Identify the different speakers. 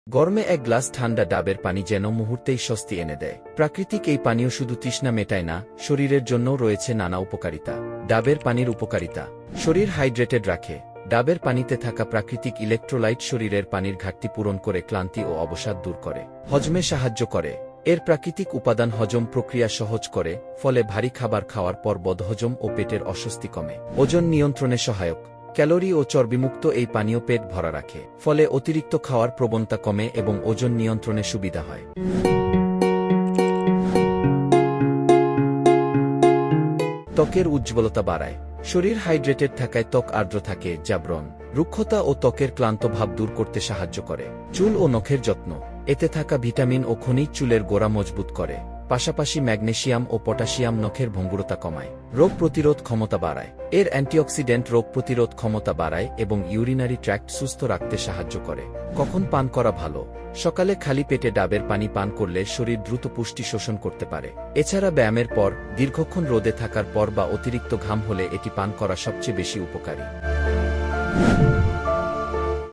Speaker 1: গরমে এক গ্লাস ঠান্ডা ডাবের পানি যেন মুহূর্তেই স্বস্তি এনে দেয়। প্রাকৃতিক এই পানীয় শুধু তৃষ্ণা মেটায় না, শরীরের জন্যও রয়েছে নানা উপকারিতা। ডাবের পানির উপকারিতা: শরীর হাইড্রেটেড রাখে। ডাবের পানিতে থাকা প্রাকৃতিক ইলেকট্রোলাইট শরীরের পানির ঘাটতি পূরণ করে ক্লান্তি ও অবসাদ দূর করে। হজমে সাহায্য করে। এর প্রাকৃতিক উপাদান হজম প্রক্রিয়া সহজ করে, ফলে ভারী খাবার খাওয়ার পর বদহজম ও পেটের অস্বস্তি কমে। ওজন নিয়ন্ত্রণে সহায়ক। ক্যালোরি ও চর্বিমুক্ত এই পানীয় পেট ভরা রাখে, ফলে অতিরিক্ত খাওয়ার প্রবণতা কমে এবং ওজন নিয়ন্ত্রণে সুবিধা হয়। ত্বকের উজ্জ্বলতা বাড়ায়। শরীর হাইড্রেটেড থাকায় ত্বক আর্দ্র থাকে, যা ব্রণ, রুক্ষতা ও ত্বকের ক্লান্ত ভাব দূর করতে সাহায্য করে। চুল ও নখের যত্ন: এতে থাকা ভিটামিন ও খনিজ চুলের গোড়া মজবুত করে। পাশাপাশি ম্যাগনেসিয়াম ও পটাশিয়াম নখের ভঙ্গুরতা কমায়। রোগ প্রতিরোধ ক্ষমতা বাড়ায়। এর অ্যান্টিঅক্সিডেন্ট রোগ প্রতিরোধ ক্ষমতা বাড়ায় এবং ইউরিনারি ট্র্যাক্ট সুস্থ রাখতে সাহায্য করে। কখন পান করা ভালো? সকালে খালি পেটে ডাবের পানি পান করলে শরীর দ্রুত পুষ্টি শোষণ করতে পারে। এছাড়া ব্যায়ামের পর, দীর্ঘক্ষণ রোদে থাকার পর বা অতিরিক্ত ঘাম হলে এটি পান করা সবচেয়ে বেশি উপকারী।